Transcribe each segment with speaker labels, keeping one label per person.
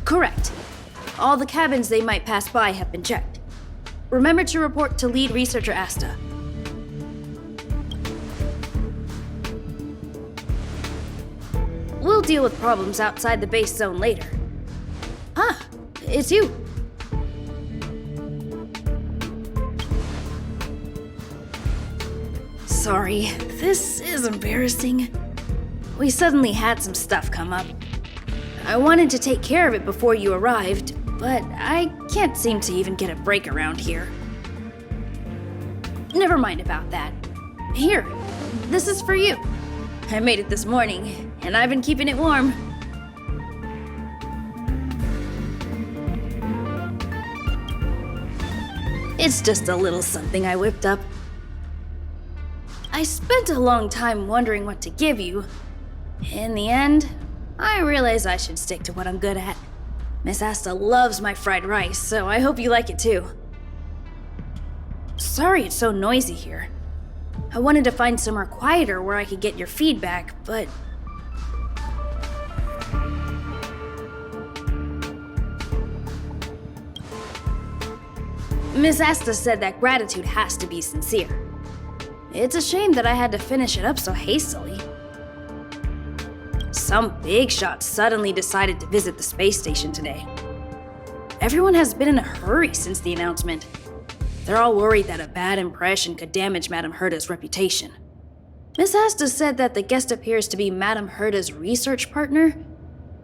Speaker 1: Correct. All the cabins they might pass by have been checked. Remember to report to lead researcher Asta. We'll deal with problems outside the base zone later. Ah, it's you. Sorry, this is embarrassing. We suddenly had some stuff come up. I wanted to take care of it before you arrived, but I can't seem to even get a break around here. Never mind about that. Here, this is for you. I made it this morning, and I've been keeping it warm. It's just a little something I whipped up. I spent a long time wondering what to give you. In the end, I realized I should stick to what I'm good at. Miss Asta loves my fried rice, so I hope you like it too. Sorry it's so noisy here. I wanted to find somewhere quieter where I could get your feedback, but... Miss Asta said that gratitude has to be sincere. It's a shame that I had to finish it up so hastily. Some big shot suddenly decided to visit the space station today. Everyone has been in a hurry since the announcement. They're all worried that a bad impression could damage Madame Herta's reputation. Miss Asta said that the guest appears to be Madame Herta's research partner.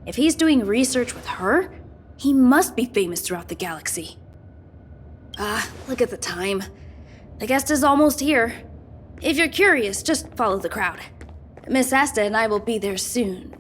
Speaker 1: If he's doing research with her, he must be famous throughout the galaxy. Look at the time. The guest is almost here. If you're curious, just follow the crowd. Miss Asta and I will be there soon.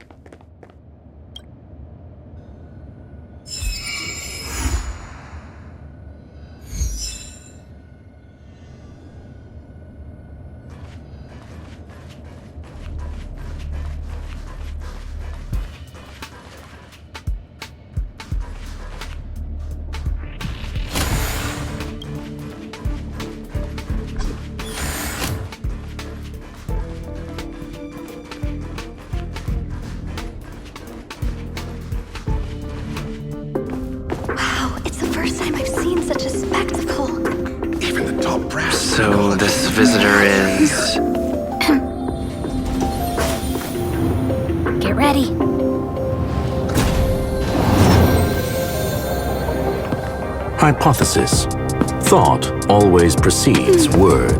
Speaker 2: So this visitor is...
Speaker 3: Get ready.
Speaker 4: Hypothesis. Thought always precedes word.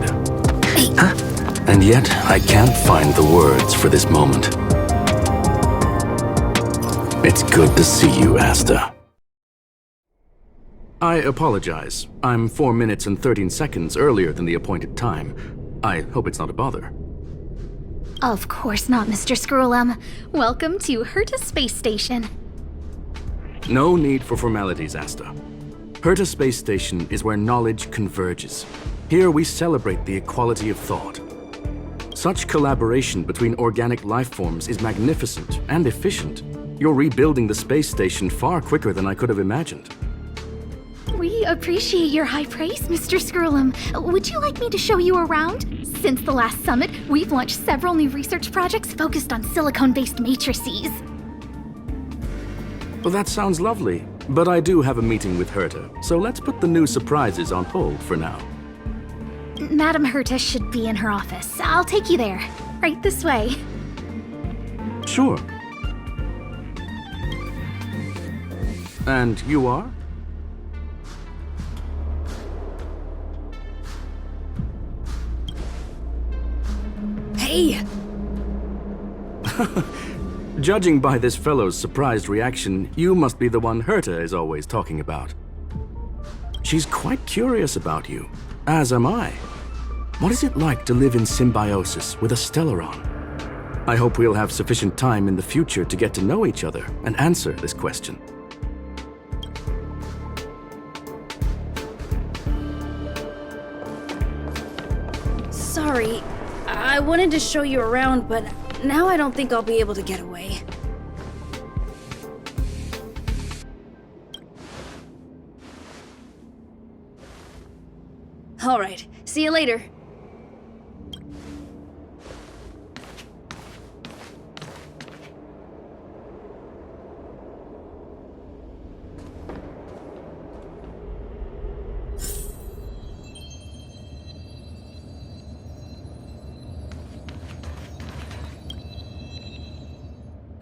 Speaker 3: Huh?
Speaker 4: And yet, I can't find the words for this moment. It's good to see you, Asta. I apologize. I'm 4 minutes and 13 seconds earlier than the appointed time. I hope it's not a bother.
Speaker 3: Of course not, Mr. Scrollum. Welcome to Herta Space Station.
Speaker 4: No need for formalities, Asta. Herta Space Station is where knowledge converges. Here we celebrate the equality of thought. Such collaboration between organic life forms is magnificent and efficient. You're rebuilding the space station far quicker than I could have imagined.
Speaker 3: We appreciate your high praise, Mr. Scrollum. Would you like me to show you around? Since the last summit, we've launched several new research projects focused on silicone-based matrices.
Speaker 4: Well, that sounds lovely, but I do have a meeting with Herta, so let's put the new surprises on hold for now.
Speaker 3: Madame Herta should be in her office. I'll take you there. Right this way.
Speaker 4: Sure. And you are?
Speaker 1: Hey!
Speaker 4: Judging by this fellow's surprised reaction, you must be the one Herta is always talking about. She's quite curious about you, as am I. What is it like to live in symbiosis with a Stellaron? I hope we'll have sufficient time in the future to get to know each other and answer this question.
Speaker 1: Sorry, I wanted to show you around, but now I don't think I'll be able to get away. All right, see you later.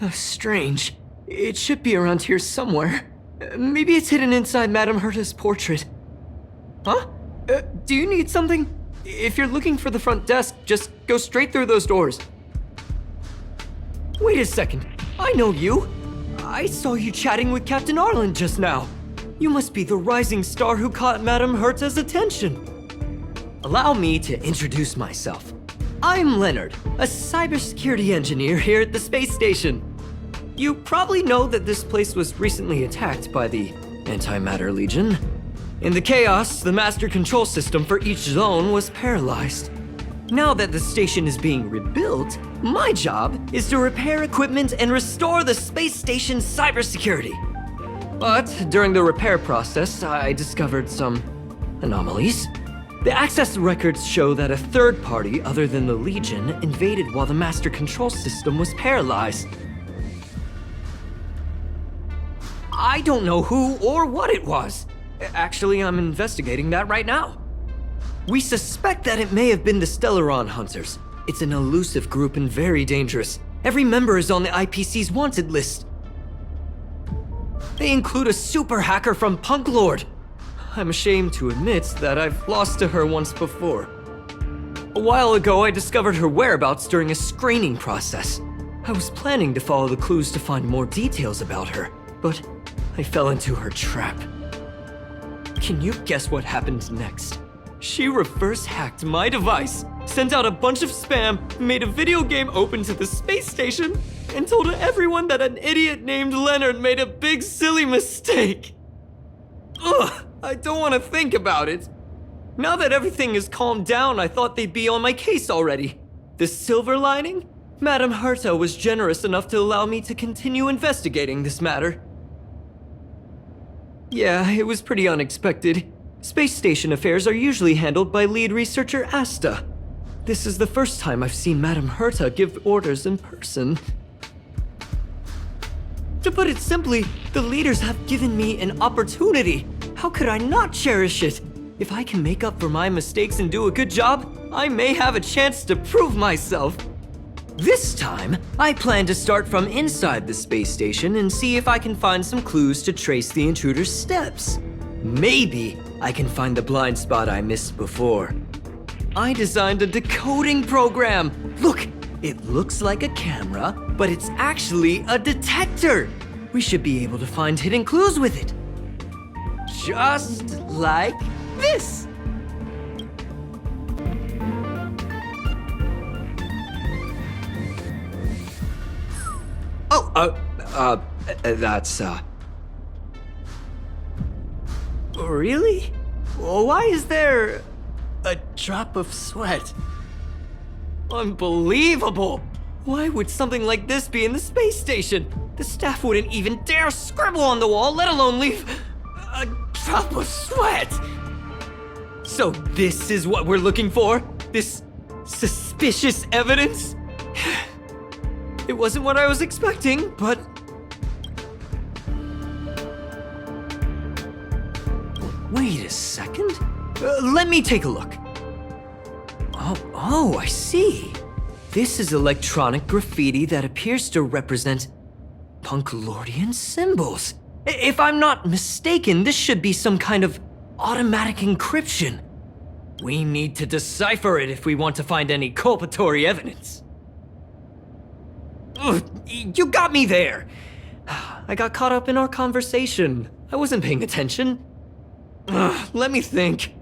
Speaker 5: Strange. It should be around here somewhere. Maybe it's hidden inside Madame Herta's portrait. Huh? Do you need something? If you're looking for the front desk, just go straight through those doors. Wait a second. I know you. I saw you chatting with Captain Arlen just now. You must be the rising star who caught Madame Herta's attention. Allow me to introduce myself. I'm Leonard, a cybersecurity engineer here at the space station. You probably know that this place was recently attacked by the Antimatter Legion. In the chaos, the master control system for each zone was paralyzed. Now that the station is being rebuilt, my job is to repair equipment and restore the space station's cybersecurity. But during the repair process, I discovered some anomalies. The access records show that a third party other than the Legion invaded while the master control system was paralyzed. I don't know who or what it was. Actually, I'm investigating that right now. We suspect that it may have been the Stellaron Hunters. It's an elusive group and very dangerous. Every member is on the IPC's wanted list. They include a super hacker from Punk Lord. I'm ashamed to admit that I've lost to her once before. A while ago, I discovered her whereabouts during a screening process. I was planning to follow the clues to find more details about her, but I fell into her trap. Can you guess what happened next? She reverse hacked my device, sent out a bunch of spam, made a video game open to the space station, and told everyone that an idiot named Leonard made a big silly mistake. Ugh, I don't want to think about it. Now that everything is calmed down, I thought they'd be on my case already. The silver lining? Madame Herta was generous enough to allow me to continue investigating this matter. Yeah, it was pretty unexpected. Space station affairs are usually handled by lead researcher Asta. This is the first time I've seen Madame Herta give orders in person. To put it simply, the leaders have given me an opportunity. How could I not cherish it? If I can make up for my mistakes and do a good job, I may have a chance to prove myself. This time, I plan to start from inside the space station and see if I can find some clues to trace the intruder's steps. Maybe I can find the blind spot I missed before. I designed a decoding program. Look, it looks like a camera, but it's actually a detector. We should be able to find hidden clues with it. Just like this. That's, Really? Why is there a drop of sweat? Unbelievable! Why would something like this be in the space station? The staff wouldn't even dare scribble on the wall, let alone leave a drop of sweat! So this is what we're looking for? This suspicious evidence? It wasn't what I was expecting, but... Wait a second. Let me take a look. Oh, I see. This is electronic graffiti that appears to represent Punklordian symbols. If I'm not mistaken, this should be some kind of automatic encryption. We need to decipher it if we want to find any culpatory evidence. Ugh, you got me there. I got caught up in our conversation. I wasn't paying attention. Let me think.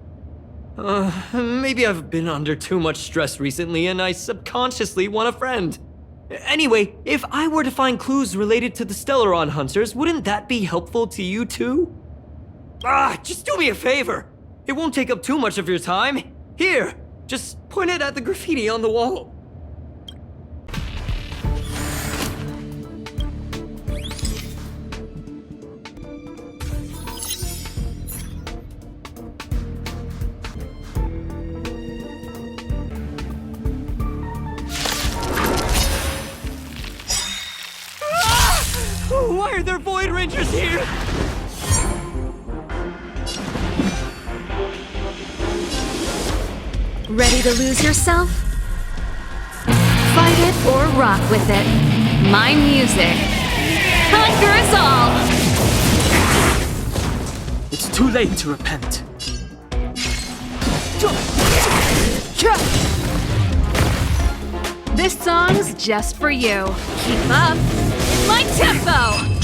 Speaker 5: Maybe I've been under too much stress recently and I subconsciously want a friend. Anyway, if I were to find clues related to the Stellaron Hunters, wouldn't that be helpful to you too? Just do me a favor. It won't take up too much of your time. Here, just point it at the graffiti on the wall. Why are there Void Rangers here?
Speaker 6: Ready to lose yourself? Fight it or rock with it. My music. Conquer us all!
Speaker 7: It's too late to repent.
Speaker 6: This song's just for you. Keep up. My tempo!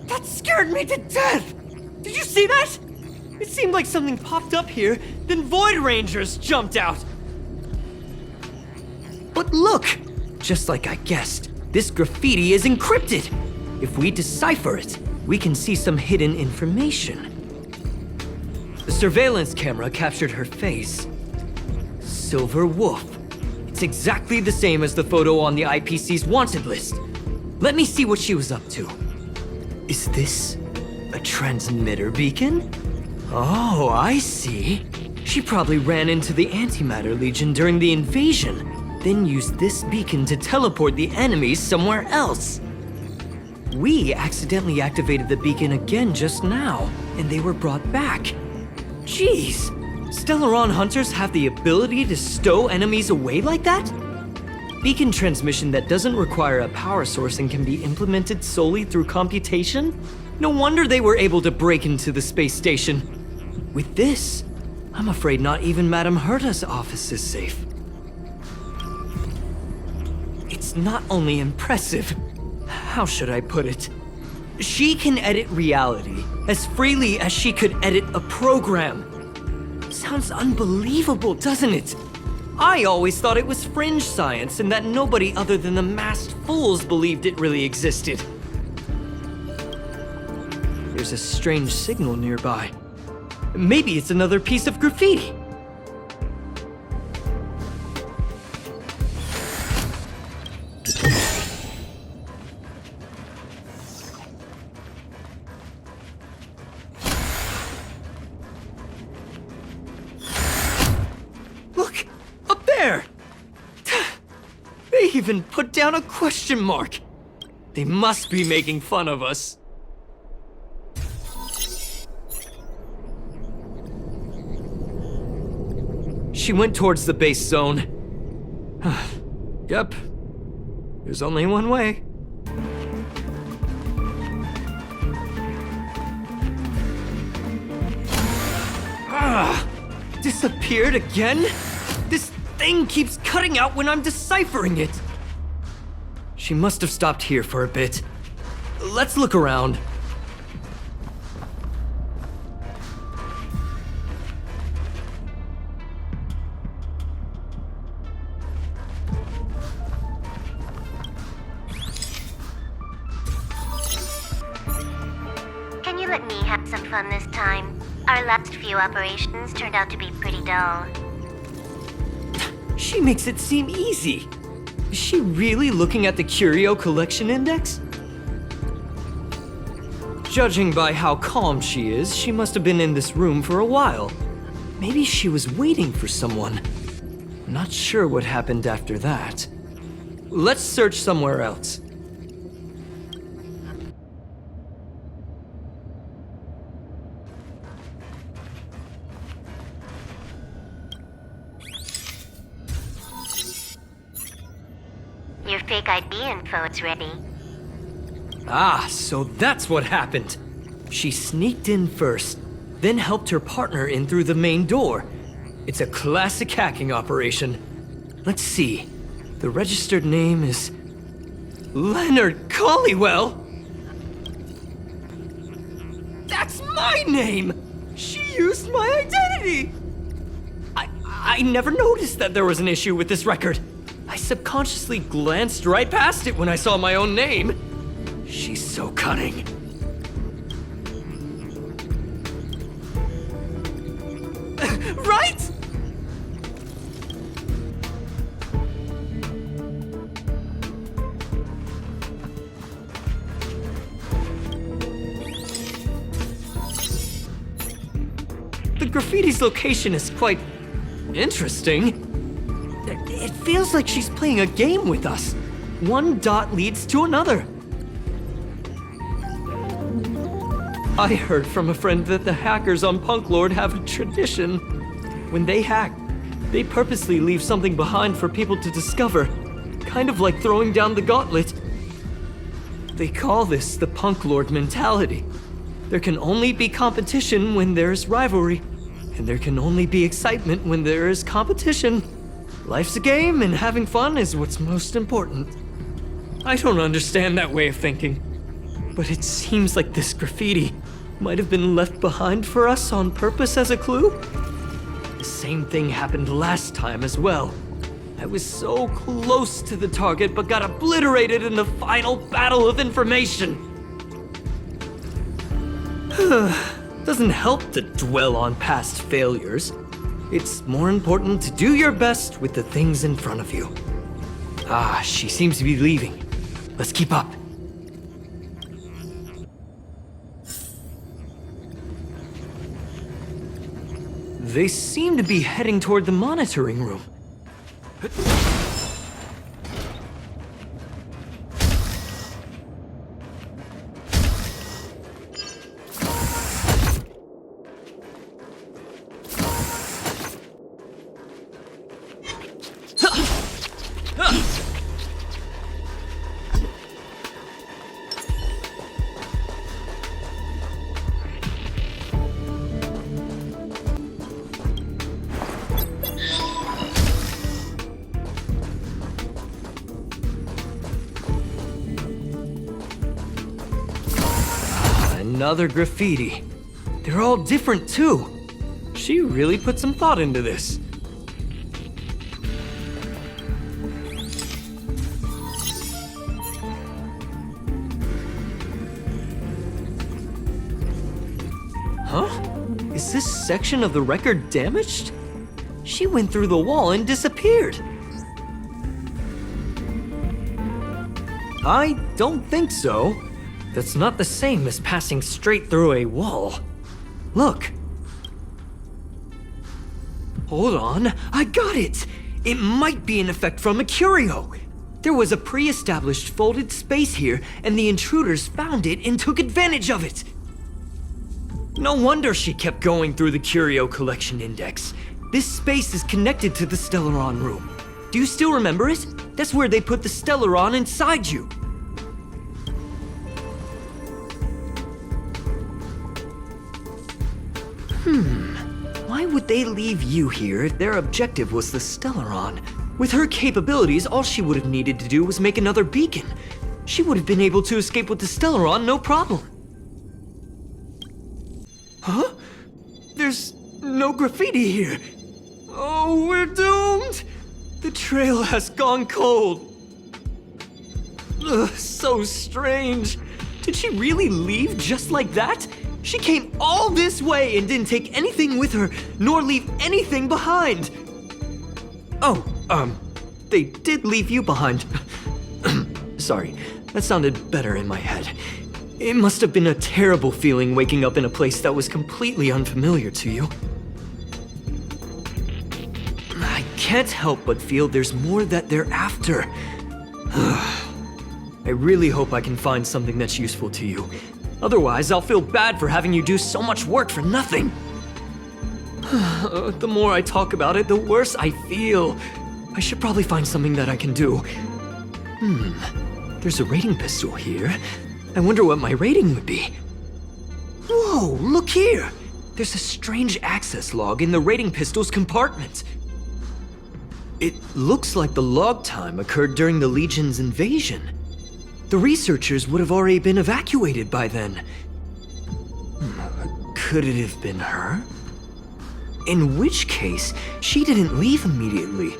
Speaker 5: That scared me to death! Did you see that? It seemed like something popped up here, then Void Rangers jumped out. But look! Just like I guessed, this graffiti is encrypted. If we decipher it, we can see some hidden information. The surveillance camera captured her face. Silver Wolf. It's exactly the same as the photo on the IPC's wanted list. Let me see what she was up to. Is this a transmitter beacon? Oh, I see. She probably ran into the Antimatter Legion during the invasion, then used this beacon to teleport the enemies somewhere else. We accidentally activated the beacon again just now, and they were brought back. Jeez, Stellaron hunters have the ability to stow enemies away like that? Beacon transmission that doesn't require a power source and can be implemented solely through computation? No wonder they were able to break into the space station. With this, I'm afraid not even Madame Herta's office is safe. It's not only impressive, how should I put it? She can edit reality as freely as she could edit a program. Sounds unbelievable, doesn't it? I always thought it was fringe science and that nobody other than the masked fools believed it really existed. There's a strange signal nearby. Maybe it's another piece of graffiti. Look, up there! They even put down a question mark. They must be making fun of us. She went towards the base zone. Yep. There's only one way. Disappeared again? This thing keeps cutting out when I'm deciphering it. She must have stopped here for a bit. Let's look around.
Speaker 8: Can you let me have some fun this time? Our last few operations turned out to be pretty dull.
Speaker 5: She makes it seem easy. Is she really looking at the Curio Collection Index? Judging by how calm she is, she must have been in this room for a while. Maybe she was waiting for someone. Not sure what happened after that. Let's search somewhere else.
Speaker 8: Your fake ID info is ready.
Speaker 5: Ah, so that's what happened. She sneaked in first, then helped her partner in through the main door. It's a classic hacking operation. Let's see. The registered name is Leonard Collywell. That's my name! She used my identity! I never noticed that there was an issue with this record. I subconsciously glanced right past it when I saw my own name. She's so cunning. Right? The graffiti's location is quite interesting. It feels like she's playing a game with us. One dot leads to another. I heard from a friend that the hackers on Punk Lord have a tradition. When they hack, They purposely leave something behind for people to discover, kind of like throwing down the gauntlet. They call this the Punk Lord mentality. There can only be competition when there's rivalry, and there can only be excitement when there is competition. Life's a game, and having fun is what's most important. I don't understand that way of thinking, but it seems like this graffiti might have been left behind for us on purpose as a clue. The same thing happened last time as well. I was so close to the target, but got obliterated in the final battle of information. Doesn't help to dwell on past failures. It's more important to do your best with the things in front of you. Ah, she seems to be leaving. Let's keep up. They seem to be heading toward the monitoring room. Another graffiti. They're all different too. She really put some thought into this. Huh? Is this section of the record damaged? She went through the wall and disappeared. I don't think so. That's not the same as passing straight through a wall. Look. Hold on, I got it! It might be an effect from a curio. There was a pre-established folded space here, and the intruders found it and took advantage of it. No wonder she kept going through the curio collection index. This space is connected to the Stellaron room. Do you still remember it? That's where they put the Stellaron inside you. Why would they leave you here if their objective was the Stellaron? With her capabilities, all she would have needed to do was make another beacon. She would have been able to escape with the Stellaron, no problem. Huh? There's no graffiti here. Oh, we're doomed! The trail has gone cold. Ugh, so strange. Did she really leave just like that? She came all this way and didn't take anything with her, nor leave anything behind. Oh, they did leave you behind. Sorry, that sounded better in my head. It must have been a terrible feeling waking up in a place that was completely unfamiliar to you. I can't help but feel there's more that they're after. I really hope I can find something that's useful to you. Otherwise, I'll feel bad for having you do so much work for nothing. The more I talk about it, the worse I feel. I should probably find something that I can do. There's a rating pistol here. I wonder what my rating would be. Whoa, look here! There's a strange access log in the rating pistol's compartment. It looks like the log time occurred during the Legion's invasion. The researchers would have already been evacuated by then. Could it have been her? In which case, she didn't leave immediately.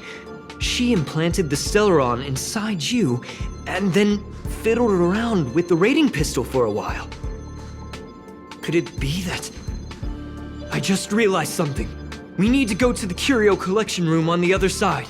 Speaker 5: She implanted the Stellaron inside you, and then fiddled around with the rating pistol for a while. Could it be that... I just realized something. We need to go to the curio collection room on the other side.